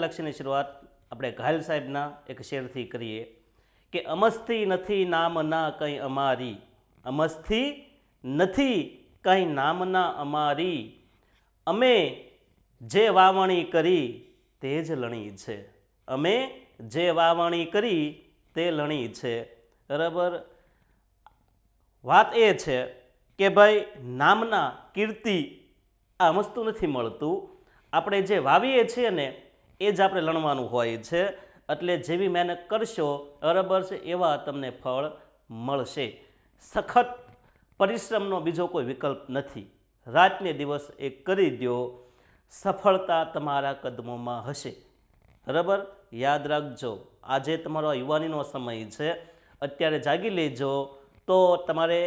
લક્ષ્યની શરૂઆત આપણે ઘાયલ સાહેબના એક શેરથી કરીએ કે અમસ્થી નથી નામના કંઈ અમારી, અમસ્થી નથી કંઈ નામના અમારી, અમે જે વાવણી કરી તે જ લણી છે, અમે જે વાવણી કરી તે લણી છે. બરાબર. વાત એ છે કે ભાઈ નામના કીર્તિ આ વસ્તુ નથી મળતું, આપણે જે વાવીએ છીએ ને એ જ આપણે લણવાનું હોય છે. એટલે જેવી મહેનત કરશો બરાબર છે એવા તમને ફળ મળશે. સખત પરિશ્રમનો બીજો કોઈ વિકલ્પ નથી. રાતને દિવસ એ કરી દો, સફળતા તમારા કદમોમાં હશે. બરાબર. યાદ રાખજો, આજે તમારો યુવાનીનો સમય છે, અત્યારે જાગી લેજો તો તમારે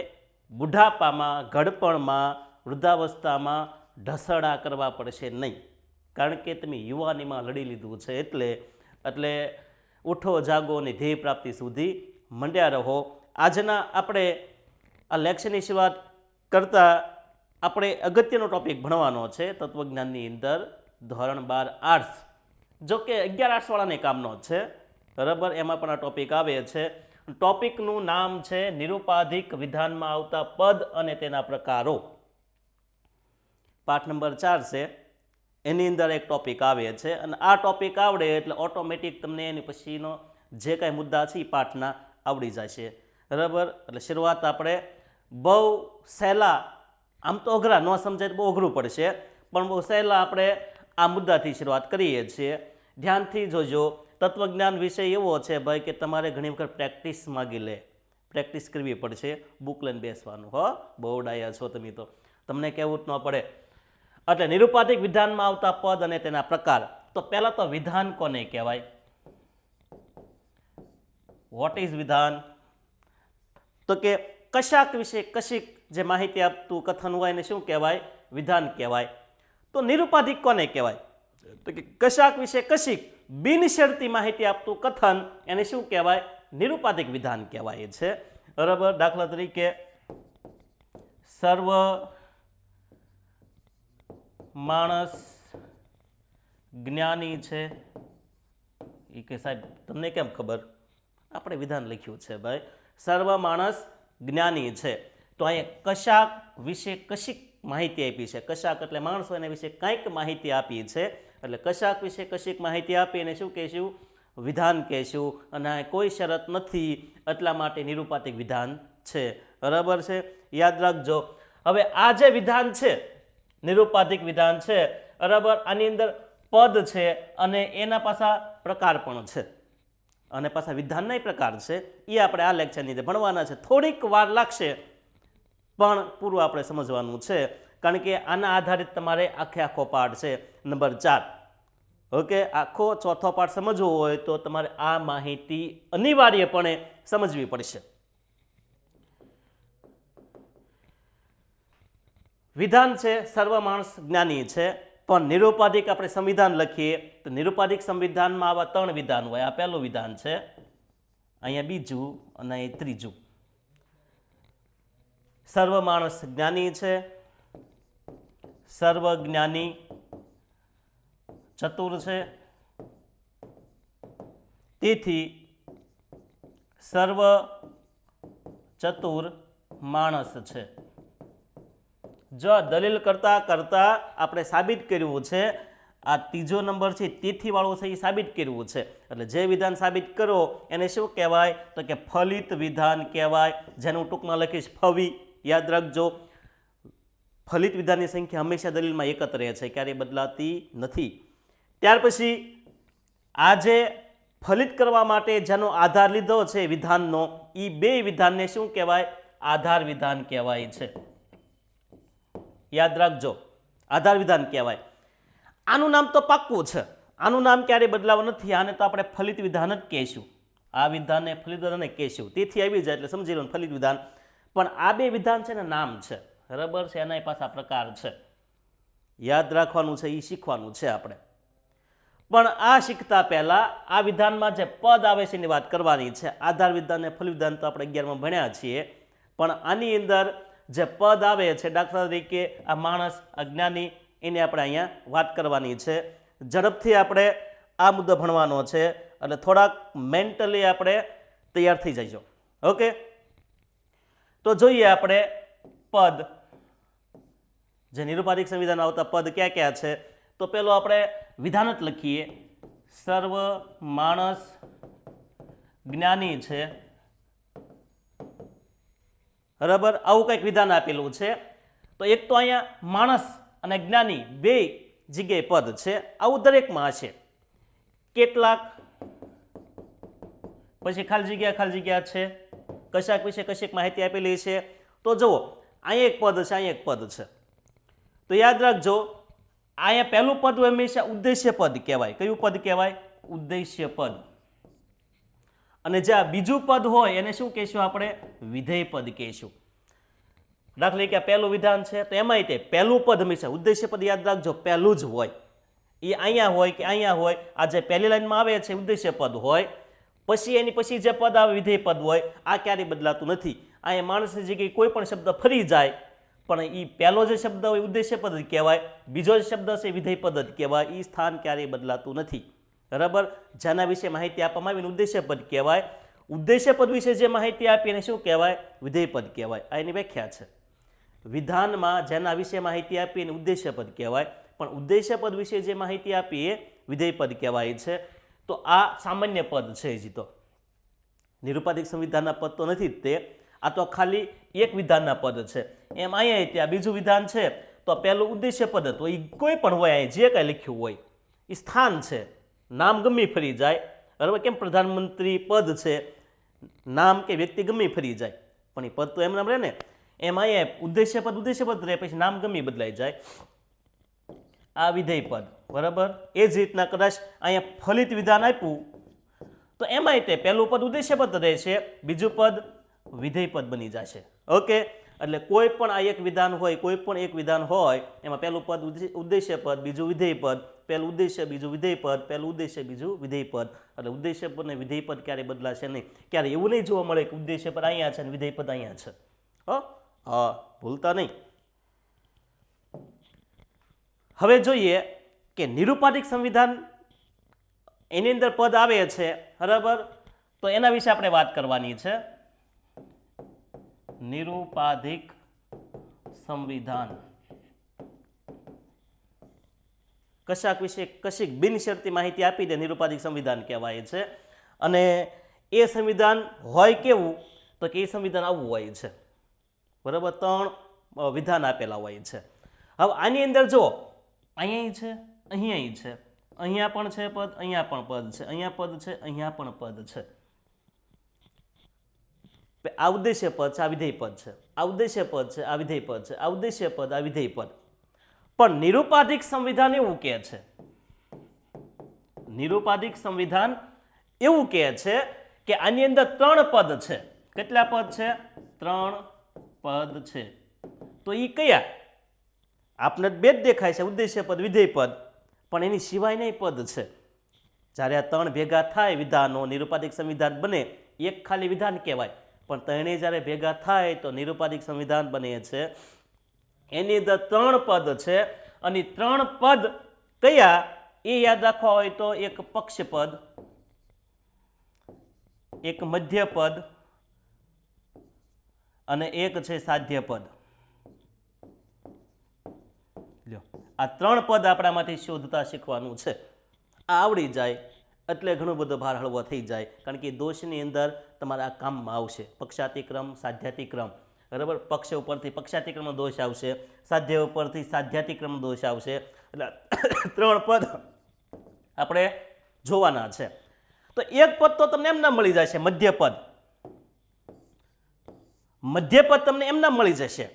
બુઢાપામાં, ઘડપણમાં, વૃદ્ધાવસ્થામાં ઢસડા કરવા પડશે નહીં. કારણ કે તમે યુવાનીમાં લડી લીધું છે. એટલે ઉઠો જાગો અને ધ્યેય પ્રાપ્તિ સુધી મંડ્યા રહો. આજના આપણે આ લેક્ચરની શરૂઆત કરતાં આપણે અગત્યનો ટોપિક ભણવાનો છે તત્વજ્ઞાનની અંદર, ધોરણ 12 આર્ટ્સ. જો કે 11 આર્ટ્સવાળાને કામનો છે. બરાબર. એમાં પણ આ ટોપિક આવે છે. ટોપિકનું નામ છે નિરુપાધિક વિધાનમાં આવતા પદ અને તેના પ્રકારો. પાઠ નંબર 4 છે, એની અંદર એક ટોપિક આવે છે અને આ ટોપિક આવડે એટલે ઓટોમેટિક તમને એની પછીનો જે કાંઈ મુદ્દા છે એ પાઠના આવડી જશે. બરાબર. એટલે શરૂઆત આપણે બહુ સહેલા, આમ તો અઘરા ન સમજાય તો બહુ અઘરું પડશે, પણ બહુ સહેલા આપણે આ મુદ્દાથી શરૂઆત કરીએ છીએ. ધ્યાનથી જોજો. તત્વજ્ઞાન વિષય એવો છે ભાઈ કે તમારે ઘણી વખત પ્રેક્ટિસ માગી લે, પ્રેક્ટિસ કરવી પડશે. બુક લઈને બેસવાનું. હો, બહુ ડાયા છો તમે તો, તમને કહેવું જ ન પડે. એટલે નિરુપાધિક વિધાનમાં આવતા પદ અને તેના પ્રકાર. તો પહેલા તો વિધાન કોને કહેવાય? વોટ ઇઝ વિધાન? તો કે કશાક વિશે કશીક જે માહિતી આપતું કથન હોય એને શું કહેવાય? વિધાન કહેવાય. તો નિરુપાધિક કોને કહેવાય? તો કે કશાક વિશે કશીક બિનશરતી માહિતી આપતું કથન એને શું કહેવાય? નિરુપાધિક વિધાન કહેવાય છે. બરાબર. દાખલા તરીકે સર્વ માણસ જ્ઞાની છે. એ કે સાહેબ તમને કેમ ખબર? આપણે વિધાન લખ્યું છે ભાઈ, સર્વ માણસ જ્ઞાની છે. તો અહીંયા કશાક વિશે કશીક માહિતી આપી છે. કશાક એટલે માણસો, એના વિશે કંઈક માહિતી આપી છે. એટલે કશાક વિશે કશીક માહિતી આપી એને શું કહેશું? વિધાન કહેશું. અને કોઈ શરત નથી એટલા માટે નિરુપાધિક વિધાન છે. બરાબર છે. યાદ રાખજો. હવે આ જે વિધાન છે, નિરુપાધિક વિધાન છે, બરાબર, આની અંદર પદ છે અને એના પાછા પ્રકાર પણ છે, અને પાછા વિધાનના પ્રકાર છે. એ આપણે આ લેક્ચરની અંદર ભણવાના છે. થોડીક વાર લાગશે પણ પૂરું આપણે સમજવાનું છે, કારણ કે આના આધારિત તમારે આખો પાઠ છે નંબર 4. ઓકે. આખો ચોથો પાઠ સમજવો હોય તો તમારે આ માહિતી અનિવાર્યપણે સમજવી પડશે. વિધાન છે સર્વ માણસ જ્ઞાની છે, પણ નિરુપાધિક આપણે સંવિધાન લખીએ તો નિરુપાધિક સંવિધાનમાં આવા 3 વિધાન હોય. આ પહેલું વિધાન છે, અહીંયા બીજું અને અહીં ત્રીજું. સર્વ માણસ જ્ઞાની છે, સર્વજ્ઞાની ચતુર છે, તેથી સર્વ ચતુર માણસ છે. જો દલીલ કરતા કરતા આપણે સાબિત કર્યું છે, આ ત્રીજો નંબર છે તેથી વાળો છે એ સાબિત કર્યું છે. એટલે જે વિધાન સાબિત કરો એને શું કહેવાય? તો કે ફલિત વિધાન કહેવાય, જેનું ટૂંકમાં લખીશ ફવી. યાદ રાખજો, ફલિત વિધાનની સંખ્યા હંમેશા દલીલમાં એક જ રહે છે, ક્યારેય બદલાતી નથી. ત્યાર પછી આ જે ફલિત કરવા માટે જેનો આધાર લીધો છે વિધાનનો, એ 2 વિધાનને શું કહેવાય? આધાર વિધાન કહેવાય છે. યાદ રાખજો, આધાર વિધાન કહેવાય. આનું નામ તો પાક્કું છે, આનું નામ ક્યારેય બદલાવ નથી. આને તો આપણે ફલિત વિધાન જ કહેશું. આ વિધાનને ફલિત વિધાન કહેશું. તેથી આવી જાય એટલે સમજી લો ફલિત વિધાન. પણ આ 2 વિધાન છે ને નામ છે. બરાબર છે. એના પાછા પ્રકાર છે. યાદ રાખવાનું છે, એ શીખવાનું છે આપણે. પણ આ શીખતા પહેલા આ વિધાનમાં જે પદ આવે છે એની વાત કરવાની છે. આધાર વિધાન અને ફલિત વિધાન તો આપણે 11માં ભણ્યા છીએ, પણ આની અંદર જે પદ આવે છે, દાખલા તરીકે આ માણસ, અજ્ઞાની, એની આપણે અહીંયા વાત કરવાની છે. ઝડપથી આપણે આ મુદ્દો ભણવાનો છે, એટલે થોડાક મેન્ટલી આપણે તૈયાર થઈ જઈશું. ઓકે, તો જોઈએ આપણે પદ, જે નિરુપાધિક સંવિધાન આવતા પદ ક્યાં ક્યાં છે. તો પેલો આપણે વિધાન જ લખીએ, સર્વ માણસ જ્ઞાની છે, બરાબર. આવું કંઈક વિધાન આપેલું છે. તો એક તો અહીંયા માણસ અને જ્ઞાની બે જગ્યાએ પદ છે, આવું દરેકમાં હશે. કેટલાક પછી ખાલી જગ્યા છે, કશાક વિશે કશીક માહિતી આપેલી છે. તો જુઓ, અહીંયા એક પદ છે, અહીંયા એક પદ છે. તો યાદ રાખજો, અહીંયા પહેલું પદ હંમેશા ઉદ્દેશ્ય પદ કહેવાય. કયું પદ કહેવાય? ઉદ્દેશ્ય પદ. અને જે આ બીજું પદ હોય એને શું કહેશું આપણે? વિધેય પદ કહેશું. દાખલા તરીકે પહેલું વિધાન છે, તો એમાંય તે પહેલું પદ હંમેશા ઉદ્દેશ્ય પદ, યાદ રાખજો, પહેલું જ હોય. એ અહીંયા હોય કે અહીંયા હોય, આ જે પહેલી લાઈનમાં આવે છે ઉદ્દેશ્ય પદ હોય, પછી એની પછી જે પદ આવે વિધેય પદ હોય. આ ક્યારેય બદલાતું નથી. અહીંયા માણસની જગ્યાએ કોઈ પણ શબ્દ ફરી જાય, પણ એ પહેલો જે શબ્દ હોય ઉદ્દેશ્ય પદ જ કહેવાય, બીજો જે શબ્દ છે વિધેય પદ જ કહેવાય. એ સ્થાન ક્યારેય બદલાતું નથી, બરાબર. જેના વિશે માહિતી આપવામાં આવીને ઉદ્દેશ્ય પદ કહેવાય. ઉદ્દેશ્ય પદ વિશે જે માહિતી આપી એને શું કહેવાય? વિધેય પદ કહેવાય. આ એની વ્યાખ્યા છે. વિધાનમાં જેના વિશે માહિતી આપી એને ઉદ્દેશ્ય પદ કહેવાય, પણ ઉદ્દેશ્ય પદ વિશે જે માહિતી આપી એ વિધેય પદ કહેવાય છે. તો આ સામાન્ય પદ છે. હજી તો નિરુપાધિક સંવિધાનના પદ તો નથી જ તે, આ તો ખાલી એક વિધાનના પદ છે. એમ અહીંયા ત્યાં બીજું વિધાન છે, તો પહેલું ઉદ્દેશ્ય પદ હતું, એ કોઈ પણ હોય, અહીં જે કાંઈ લખ્યું હોય એ સ્થાન છે, નામ ગમે ફરી જાય, બરાબર. કેમ પ્રધાનમંત્રી પદ છે, નામ કે વ્યક્તિ ગમે ફરી જાય, પણ એ પદ તો એમ નામ રહે ને. એમ અહીંયા ઉદ્દેશ્ય પદ રહે, પછી નામ ગમે બદલાઈ જાય. આ વિધેય પદ, બરાબર. એ જ રીતના કદાચ અહીંયા ફલિત વિધાન આપ્યું, તો એમાંય તે પહેલું પદ ઉદ્દેશ્ય પદ રહેશે, બીજું પદ વિધેય પદ બની જશે. ઓકે, એટલે કોઈ પણ આ એક વિધાન હોય, કોઈ પણ એક વિધાન હોય, એમાં પહેલું પદ ઉદ્દેશ્ય પદ, બીજું વિધેય પદ, પહેલું ઉદ્દેશ્ય બીજું વિધેય પદ, પહેલું ઉદ્દેશ્ય બીજું વિધેય પદ. એટલે ઉદ્દેશ્ય પદ ને વિધેય પદ ક્યારે બદલાશે નહીં. ક્યારે એવું નહીં જોવા મળે કે ઉદ્દેશ્ય પદ અહીંયા છે અને વિધેય પદ અહીંયા છે. હા, ભૂલતા નહીં. હવે જોઈએ કે નિરુપાધિક સંવિધાન, એની અંદર પદ આવે છે, બરાબર. તો એના વિશે આપણે વાત કરવાની છે. નિરુપાધિક સંવિધાન કશાક વિશે કશીક બિનશરતી માહિતી આપી દે, નિરુપાધિક સંવિધાન કહેવાય છે. અને એ સંવિધાન હોય કેવું? તો કે એ સંવિધાન આવું હોય છે, બરાબર. 3 વિધાન આપેલા હોય છે. હવે આની અંદર જો અહીંયા છે, અહીંયા છે, અહીંયા પણ છે પદ, અહીંયા પણ પદ છે, અહીંયા પદ છે, અહીંયા પણ પદ છે. આ ઉદ્દેશ્ય પદ છે, આ વિધેય પદ છે, આ ઉદ્દેશ્ય પદ છે, આ વિધેય પદ છે, આ ઉદ્દેશ્ય પદ, આ વિધેય પદ. પણ નિરુપાધિક સંવિધાન એવું કહે છે, નિરુપાધિક સંવિધાન એવું કહે છે કે આની અંદર 3 પદ છે. કેટલા પદ છે? 3 પદ છે. તો એ કયા? આપને બે જ દેખાય છે, ઉદ્દેશ્ય પદ, વિધેય પદ, પણ એની સિવાયના પદ છે. જ્યારે આ 3 ભેગા થાય વિધાનો, નિરુપાધિક સંવિધાન બને. એક ખાલી વિધાન કહેવાય, પણ ત્રણેય જ્યારે ભેગા થાય તો નિરુપાધિક સંવિધાન બને છે. એની અંદર 3 પદ છે, અને 3 પદ કયા એ યાદ રાખવા હોય તો એક પક્ષ પદ, એક મધ્ય પદ અને એક છે સાધ્ય પદ. લ્યો, આ 3 પદ આપણામાંથી શોધતા શીખવાનું છે. આ આવડી જાય એટલે ઘણો બધો ભાર હળવો થઈ જાય, કારણ કે દોષની અંદર તમારા કામમાં આવશે. પક્ષાતિક્રમ, સાધ્યાતિક્રમ, બરાબર. પક્ષ ઉપરથી પક્ષાતિક્રમનો દોષ આવશે, સાધ્ય ઉપરથી સાધ્યાતિક્રમનો દોષ આવશે. એટલે 3 પદ આપણે જોવાના છે. તો એક પદ તો તમને એમ ના મળી જશે, મધ્ય પદ. મધ્ય પદ તમને એમ ના મળી જશે.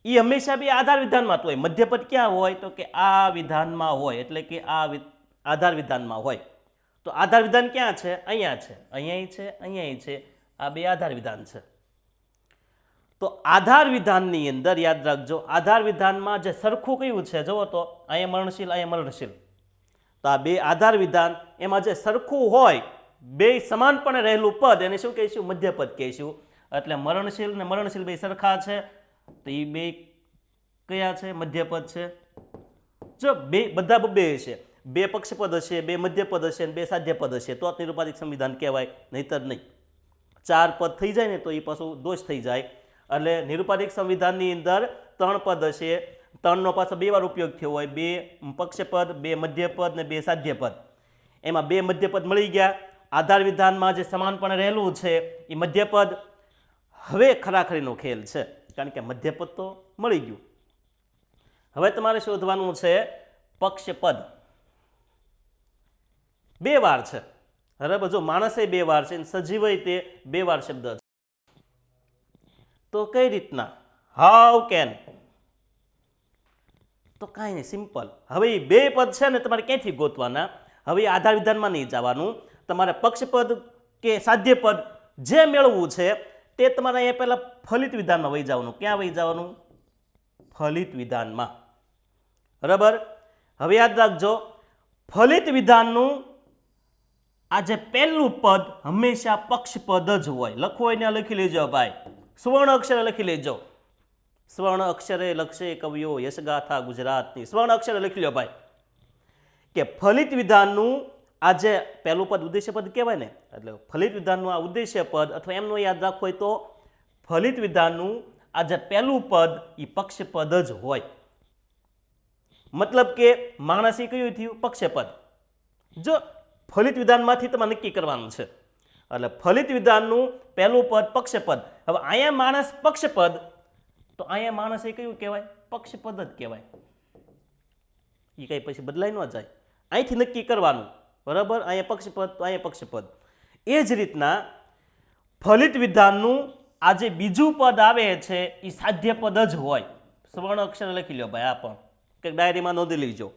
એ હંમેશા બી આધાર વિધાનમાં હોય. મધ્ય પદ ક્યાં હોય? તો કે આ વિધાનમાં હોય, એટલે કે આ આધાર વિધાનમાં હોય. તો આધાર વિધાન ક્યાં છે? અહીંયા છે, અહીંયા છે, અહીંયા છે. આ બે આધાર વિધાન છે. તો આધાર વિધાનની અંદર યાદ રાખજો, આધાર વિધાનમાં જે સરખું કયું છે જુઓ તો, અહીંયા મરણશીલ, અહીંયા મરણશીલ. તો આ બે આધાર વિધાન, એમાં જે સરખું હોય, બે સમાનપણે રહેલું પદ, એને શું કહીશું? મધ્ય પદ કહીશું. એટલે મરણશીલ ને મરણશીલ બે સરખા છે, તો એ બે કયા છે? મધ્ય પદ છે. જો બે બધા બબ્બે છે, બે પક્ષપદ હશે, બે મધ્યપદ હશે અને બે સાધ્યપદ હશે તો નિરુપાધિક સંવિધાન કહેવાય, નહીતર નહીં. 4 પદ થઈ જાય ને તો એ પાછું દોષ થઈ જાય. એટલે નિરુપાધિક સંવિધાનની અંદર 3 પદ હશે, 3નો પાછો 2 વાર ઉપયોગ થયો હોય, 2 પક્ષપદ, 2 મધ્યપદ ને 2 સાધ્યપદ. એમાં 2 મધ્યપદ મળી ગયા. આધાર વિધાનમાં જે સમાનપણે રહેલું છે એ મધ્યપદ હવે ખરાખરીનો ખેલ છે, કારણ કે મધ્યપદ તો મળી ગયું. હવે તમારે શોધવાનું છે પક્ષપદ. 2 વાર છે. બરાબર, જો માણસે 2 વાર છે, સજીવય તે 2 વાર શબ્દ છે. તો કઈ રીતના? How can? તો કાંઈ નહીં, સિમ્પલ. હવે એ 2 પદ છે ને તમારે ક્યાંથી ગોતવાના? હવે આધાર વિધાનમાં નહીં જવાનું, તમારે પક્ષપદ કે સાધ્યપદ જે મેળવવું છે તે તમારે અહીંયા પહેલા ફલિત વિધાનમાં વહી જવાનું. ક્યાં વહી જવાનું? ફલિત વિધાનમાં. બરાબર, હવે યાદ રાખજો, ફલિત વિધાનનું આ જે પહેલું પદ હંમેશા પક્ષપદ જ હોય. લખવું હોય ને લખી લેજો ભાઈ, સ્વર્ણ અક્ષરે લખી લેજો. સ્વર્ણ અક્ષરે લખશે કવિઓ યશગાથા ગુજરાતની. સ્વર્ણ અક્ષરે લખી લો ભાઈ કે ફલિત વિધાનનું આ જે પહેલું પદ ઉદ્દેશ્ય પદ કહેવાય ને, એટલે ફલિત વિધાનનું આ ઉદ્દેશ્ય પદ, અથવા એમનો યાદ રાખવો હોય તો ફલિત વિધાનનું આ જે પહેલું પદ એ પક્ષપદ જ હોય. મતલબ કે માણસ એ કયું થયું? પક્ષપદ. જો ફલિત વિધાનમાંથી તમારે નક્કી કરવાનું છે, એટલે ફલિત વિધાનનું પહેલું પદ પક્ષપદ. હવે અહીંયા માણસ પક્ષપદ, તો અહીંયા માણસ એ કયું કહેવાય? પક્ષપદ જ કહેવાય. એ કઈ પછી બદલાઈ ન જાય, અહીંથી નક્કી કરવાનું. બરાબર, અહીંયા પક્ષપદ તો અહીંયા પક્ષપદ. એ જ રીતના ફલિત વિધાનનું આ જે બીજું પદ આવે છે એ સાધ્યપદ જ હોય. સ્વર્ણ અક્ષર લખી લો ભાઈ, આ પણ કંઈક ડાયરીમાં નોંધી લેજો.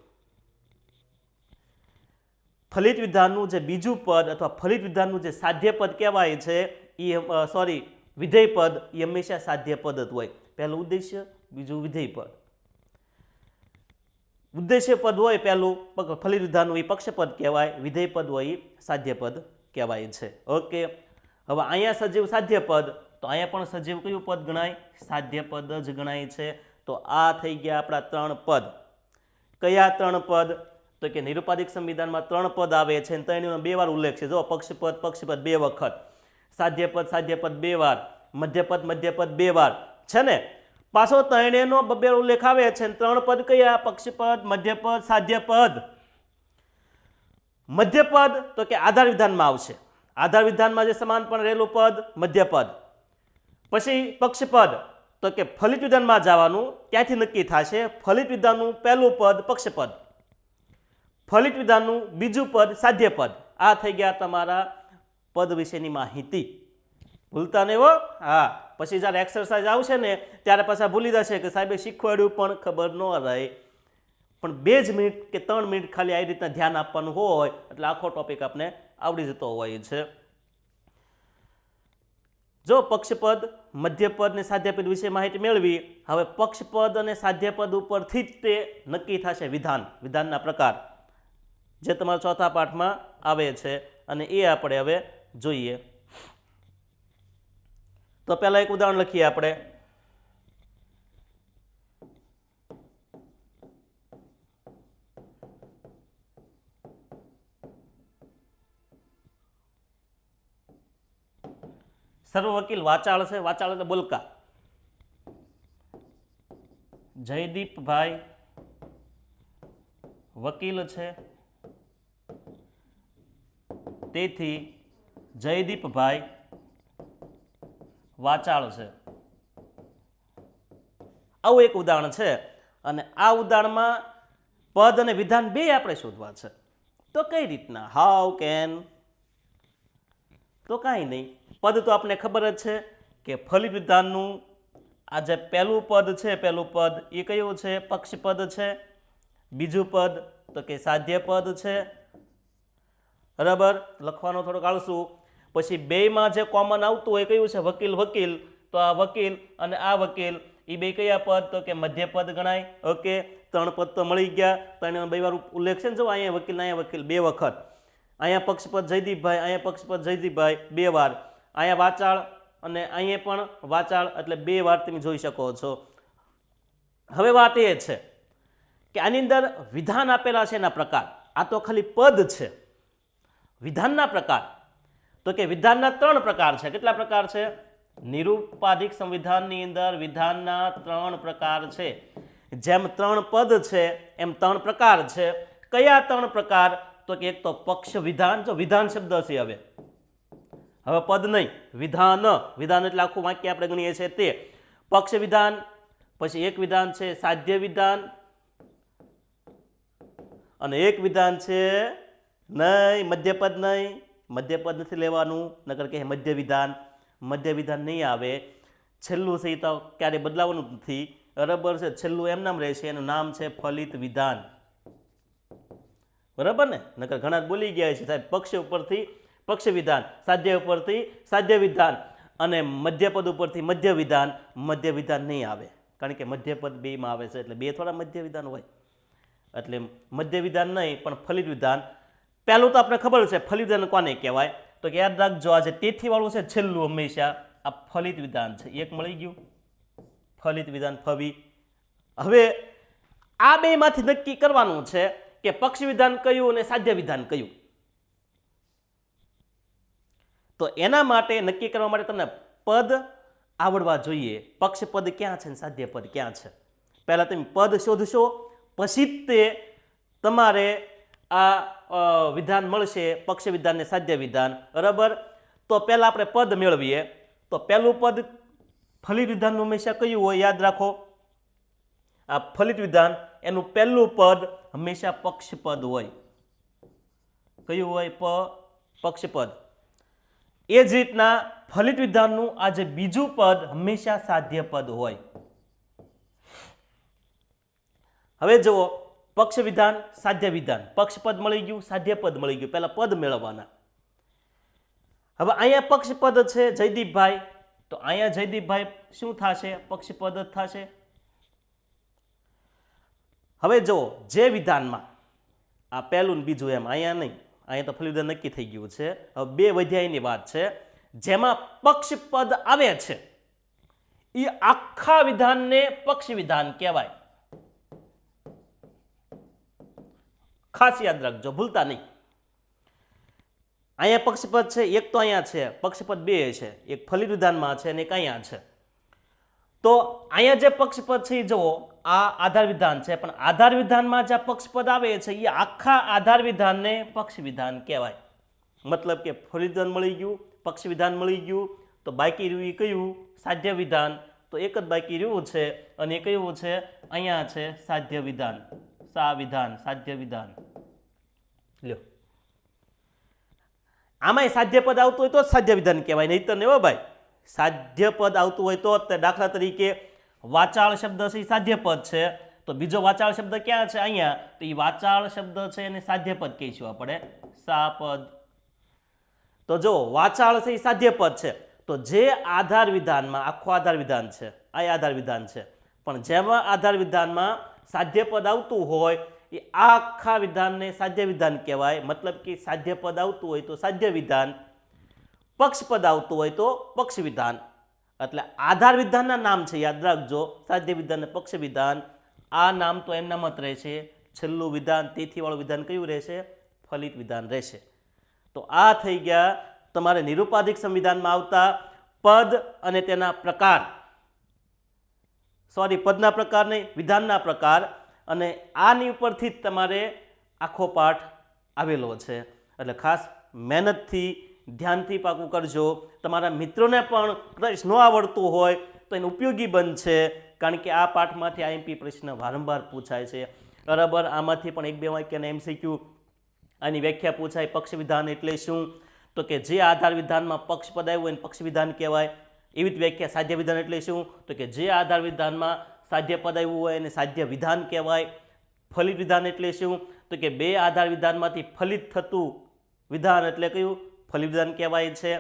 ફલિત વિધાનનું જે બીજું પદ અથવા ફલિત વિધાનનું જે સાધ્યપદ કહેવાય છે એ વિધેય પદ એ હંમેશા સાધ્યપદ જ હોય. પહેલું ઉદ્દેશ્ય, બીજું વિધેય પદ. ઉદ્દેશ્ય પદ હોય પહેલું ફલિત વિધાનનું એ પક્ષપદ કહેવાય, વિધેય પદ હોય એ સાધ્યપદ કહેવાય છે. ઓકે, હવે અહીંયા સજીવ સાધ્યપદ, તો અહીંયા પણ સજીવ કયું પદ ગણાય? સાધ્યપદ જ ગણાય છે. તો આ થઈ ગયા આપણા 3 પદ. કયા 3 પદ? તો કે નિરુપાધિક સંવિધાનમાં 3 પદ આવે છે અને ત્રણેયનો 2 વાર ઉલ્લેખ છે. જો પક્ષપદ 2 વખત, સાધ્યપદ 2 વાર, મધ્યપદ 2 વાર છે ને. પાછો ત્રણેયનો 2 ઉલ્લેખ આવે છે. 3 પદ કયા? પક્ષપદ, મધ્યપદ, સાધ્યપદ. મધ્યપદ તો કે આધાર વિધાનમાં આવશે. આધાર વિધાનમાં જે સમાનપણ રહેલું પદ મધ્યપદ. પછી પક્ષપદ તો કે ફલિત વિધાનમાં જવાનું, ત્યાંથી નક્કી થશે. ફલિત વિધાનનું પહેલું પદ પક્ષપદ, ફલિત વિધાનનું બીજું પદ સાધ્યપદ. આ થઈ ગયા તમારા પદ વિશેની માહિતી. ભૂલતા નહીં હો. હા, પછી જ્યારે એક્સરસાઇઝ આવશે ને ત્યારે પાછા ભૂલી જશે કે સાહેબે શીખવાડ્યું પણ ખબર ન રહે. પણ 2 જ મિનિટ કે 3 મિનિટ ખાલી આવી રીતના ધ્યાન આપવાનું હોય એટલે આખો ટોપિક આપણે આવડી જતો હોય છે. જો પક્ષપદ, મધ્યપદ ને સાધ્યપદ વિશે માહિતી મેળવી. હવે પક્ષપદ અને સાધ્યપદ ઉપરથી જ તે નક્કી થશે વિધાનના પ્રકાર, જે તમારા ચોથા પાઠમાં આવે છે, અને એ આપણે હવે જોઈએ. તો પહેલા એક ઉદાહરણ લખીએ આપણે. સર્વ વકીલ વાચાળ છે. વાચાળ એટલે બોલકા. જયદીપભાઈ વકીલ છે, તેથી જયદીપભાઈ વાચાળ છે. આવું એક ઉદાહરણ છે. અને આ ઉદાહરણમાં પદ અને વિધાન 2 આપણે શોધવા છે. તો કઈ રીતના? How can? તો કાંઈ નહીં, પદ તો આપણે ખબર જ છે કે ફલિત વિધાનનું આ જે પહેલું પદ છે, પહેલું પદ એ કયું છે? પક્ષપદ છે. બીજું પદ તો કે સાધ્યપદ છે. બરાબર, લખવાનો થોડોક આળસુ. પછી 2માં જે કોમન આવતું હોય કયું છે? વકીલ વકીલ. તો આ વકીલ અને આ વકીલ એ 2 કયા પદ? તો કે મધ્યપદ ગણાય. ઓકે, 3 પદ તો મળી ગયા. 3 2 વાર ઉલ્લેખ છે ને. જો અહીંયા વકીલ, અહીંયા વકીલ 2 વખત. અહીંયા પક્ષપદ જયદીપભાઈ, અહીંયા પક્ષપદ જયદીપભાઈ 2 વાર. અહીંયા વાચાળ અને અહીંયા પણ વાચાળ, એટલે 2 વાર તમે જોઈ શકો છો. હવે વાત એ છે કે આની અંદર વિધાન આપેલા છે એના પ્રકાર. આ તો ખાલી પદ છે. વિધાનના પ્રકાર તો કે વિધાનના 3 પ્રકાર છે. કેટલા પ્રકાર છે? નિરુપાધિક સંવિધાનની અંદર વિધાનના 3 પ્રકાર છે. જેમ 3 પદ છે એમ 3 પ્રકાર છે. કયા 3 પ્રકાર? તો કે એક તો પક્ષ વિધાન. જો વિધાન શબ્દ છે, હવે પદ નહીં, વિધાન. વિધાન એટલે આખું વાક્ય આપણે ગણીએ છીએ તે. પક્ષ વિધાન, પછી એક વિધાન છે સાધ્ય વિધાન, અને એક વિધાન છે નહીં મધ્યપદ. નહીં, મધ્યપદ નથી લેવાનું, નકર કે મધ્ય વિધાન. મધ્ય વિધાન નહીં આવે. છેલ્લું છે એ તો ક્યારેય બદલાવાનું નથી, બરાબર છે. છેલ્લું એમ નામ રહેશે, એનું નામ છે ફલિત વિધાન. બરાબર ને? નકર ઘણા બોલી ગયા છે સાહેબ પક્ષ ઉપરથી પક્ષ વિધાન, સાધ્ય ઉપરથી સાધ્ય વિધાન, અને મધ્યપદ ઉપરથી મધ્ય વિધાન. મધ્ય વિધાન નહીં આવે, કારણ કે મધ્યપદ બેમાં આવે છે, એટલે બે થોડા મધ્ય વિધાન હોય. એટલે મધ્ય વિધાન નહીં, પણ ફલિત વિધાન. પહેલું તો આપણે ખબર છે ફલિત વિધાન કોને કહેવાય, તો કે યાદ રાખજો, આ જે તેથી વાળું છે છેલ્લું હંમેશા આ ફલિત વિધાન છે. એક મળી ગયું, ફલિત વિધાન ફવી. હવે આ બેમાંથી નક્કી કરવાનું છે કે પક્ષ વિધાન કયું અને સાધ્ય વિધાન કયું. તો એના માટે નક્કી કરવા માટે તમને પદ આવડવા જોઈએ. પક્ષ પદ ક્યાં છે અને સાધ્ય પદ ક્યાં છે. પહેલા તમે પદ શોધશો, પછી તે તમારે આ વિધાન મળશે, પક્ષ વિધાન ને સાધ્ય વિધાન. બરાબર? તો પહેલા આપણે પદ મેળવીએ. તો પહેલું પદ ફલિત વિધાનનું હંમેશા કયું હોય? યાદ રાખો, આ ફલિત વિધાન એનું પહેલું પદ હંમેશા પક્ષપદ હોય. કયું હોય? પક્ષપદ. એ જ રીતના ફલિત વિધાનનું આ જે બીજું પદ હંમેશા સાધ્ય પદ હોય. હવે જુઓ, પક્ષ વિધાન, સાધ્ય વિધાન. પક્ષપદ મળી ગયું, સાધ્ય પદ મળી ગયું. પહેલા પદ મેળવવાના. હવે અહીંયા પક્ષપદ છે જયદીપભાઈ, તો અહીંયા જયદીપભાઈ શું થશે? પક્ષપદ જ થશે. હવે જો જે વિધાનમાં આ પહેલું ને બીજું એમ, અહીંયા નહીં, અહીંયા તો ફલિત વિધાન નક્કી થઈ ગયું છે. હવે બે વધ્યાયની વાત છે. જેમાં પક્ષપદ આવે છે એ આખા વિધાનને પક્ષ વિધાન કહેવાય. ખાસ યાદ રાખજો, ભૂલતા નહીં. અહીંયા પક્ષપદ છે, એક તો અહીંયા છે, પક્ષપદ બે છે, એક ફલિત વિધાનમાં છે અને એક અહીંયા છે. તો અહીંયા જે પક્ષપદ છે એ જુઓ, આ આધાર વિધાન છે, પણ આધાર વિધાનમાં જે પક્ષપદ આવે છે એ આખા આધાર વિધાનને પક્ષ વિધાન કહેવાય. મતલબ કે ફલિત વિધાન મળી ગયું, પક્ષ વિધાન મળી ગયું, તો બાકી રહ્યું એ કયું? સાધ્ય વિધાન. તો એક જ બાકી રહ્યું છે, અને એ કયું છે? અહીંયા છે સાધ્ય વિધાન. વિધાન, સાધ્ય વિધાન. લ્યો, આમાંય સાધ્ય પદ આવતું હોય તો જ સાધ્ય વિધાન કહેવાય, નહીં તો નહીં હો ભાઈ. સાધ્ય પદ આવતું હોય તો જ. દાખલા તરીકે વાચાળ શબ્દ છે એ સાધ્ય પદ છે, તો બીજો વાચાળ શબ્દ ક્યાં છે? અહીંયા. તો એ વાચાળ શબ્દ છે એને સાધ્ય પદ કહીશું આપણે, સાપદ. તો જો વાચાળ છે એ સાધ્ય પદ છે, તો જે આધાર વિધાનમાં, આખો આધાર વિધાન છે, આ આધાર વિધાન છે, પણ જેમાં આધાર વિધાનમાં સાધ્ય પદ આવતું હોય એ આખા વિધાનને સાધ્ય વિધાન કહેવાય. મતલબ કે સાધ્ય પદ આવતું હોય તો સાધ્ય વિધાન, પક્ષપદ આવતું હોય તો પક્ષ વિધાન. એટલે આધાર વિધાનના નામ છે, યાદ રાખજો, સાધ્ય વિધાન અને પક્ષ વિધાન. આ નામ તો એમનામ જ રહેશે. છેલ્લું વિધાન, તેથી વાળું વિધાન કયું રહેશે? ફલિત વિધાન રહેશે. તો આ થઈ ગયા તમારે નિરુપાધિક સંવિધાનમાં આવતા પદ અને તેના પ્રકાર. સોરી, પદના પ્રકાર નહીં, વિધાનના પ્રકાર. અને આની ઉપરથી જ તમારે આખો પાઠ આવેલો છે. એટલે ખાસ મહેનતથી, ધ્યાનથી પાકું કરજો. તમારા મિત્રોને પણ કદાચ ન આવડતું હોય તો એને ઉપયોગી બનશે, કારણ કે આ પાઠમાંથી આઈએમપી પ્રશ્ન વારંવાર પૂછાય છે. બરાબર? આમાંથી પણ એક બે વાક્યના MCQ આની વ્યાખ્યા પૂછાય. પક્ષ વિધાન એટલે શું? તો કે જે આધાર વિધાનમાં પક્ષપદ આવ્યું એને પક્ષ વિધાન કહેવાય. એવી જ વ્યાખ્યા સાધ્ય વિધાન એટલે શું? તો કે જે આધાર વિધાનમાં સાધ્ય પદ આવ્યું હોય એને સાધ્ય વિધાન કહેવાય. ફલિત વિધાન એટલે શું? તો કે બે આધાર વિધાનમાંથી ફલિત થતું વિધાન એટલે કયું? ફલિત વિધાન કહેવાય છે.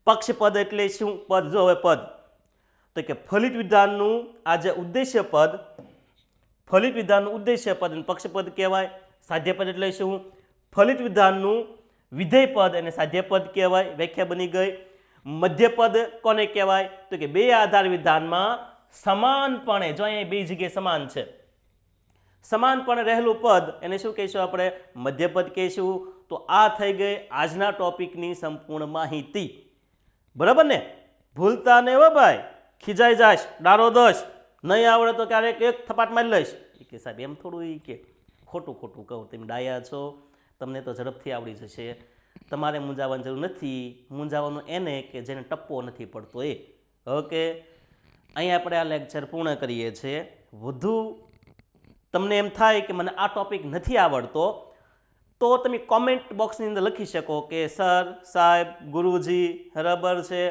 પક્ષપદ એટલે શું? પદ, જો હવે પદ, તો કે ફલિત વિધાનનું આ જે ઉદ્દેશ્ય પદ, ફલિત વિધાનનું ઉદ્દેશ્ય પદ અને પક્ષપદ કહેવાય. સાધ્ય પદ એટલે શું? ફલિત વિધાનનું વિધેય પદ અને સાધ્ય પદ કહેવાય. વ્યાખ્યા બની ગઈ. મધ્યપદ કોને કહેવાય? તો કે બે આધાર વિધાનમાં સમાનપણે, જો અહીંયા બે જગ્યાએ સમાન છે, સમાનપણે રહેલું પદ એને શું કહીશું આપણે? મધ્યપદ કહીશું. તો આ થઈ ગઈ આજના ટોપિકની સંપૂર્ણ માહિતી. બરાબર ને? ભૂલતા નહીં હો ભાઈ, ખીજાઈ જાશ, ડારો દોશ, નહીં આવડે તો ક્યારેક એક થપાટ મારી લઈશ. એ કે સાહેબ એમ થોડું, એ કે ખોટું ખોટું કહું, તમે ડાયા છો, તમને તો ઝડપથી આવડી જશે, તમારે મૂંઝાવાની જરૂર નથી. મૂંઝાવાનું એને કે જેને ટપ્પો નથી પડતો એ. ઓકે, અહીં આપણે આ લેક્ચર પૂર્ણ કરીએ છીએ. વધુ તમને એમ થાય કે મને આ ટોપિક નથી આવડતો, તો તમે કોમેન્ટ બોક્સની અંદર લખી શકો કે સર, સાહેબ, ગુરુજી, બરાબર છે,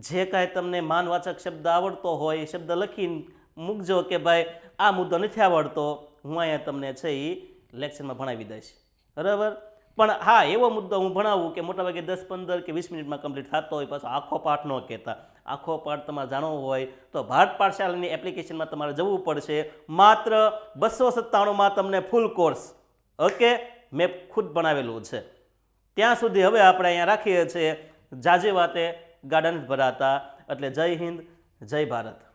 જે કાંઈ તમને માનવાચક શબ્દ આવડતો હોય એ શબ્દ લખીને મૂકજો કે ભાઈ આ મુદ્દો નથી આવડતો, હું અહીંયા તમને છે એ લેક્ચરમાં ભણાવી દઈશ. બરાબર? પણ હા, એવો મુદ્દો હું ભણાવું કે મોટાભાગે 10, 15 કે 20 મિનિટમાં કમ્પ્લીટ થતો હોય, પાછો આખો પાઠ ન કહેતા. આખો પાઠ તમારે જાણવો હોય તો ભારત પાઠશાળાની એપ્લિકેશનમાં તમારે જવું પડશે. માત્ર 297માં તમને ફૂલ કોર્સ, ઓકે, મેં ખુદ બનાવેલું છે. ત્યાં સુધી હવે આપણે અહીંયા રાખીએ છીએ. જાજે વાતે ગાર્ડન ભરાતા. એટલે જય હિન્દ, જય ભારત.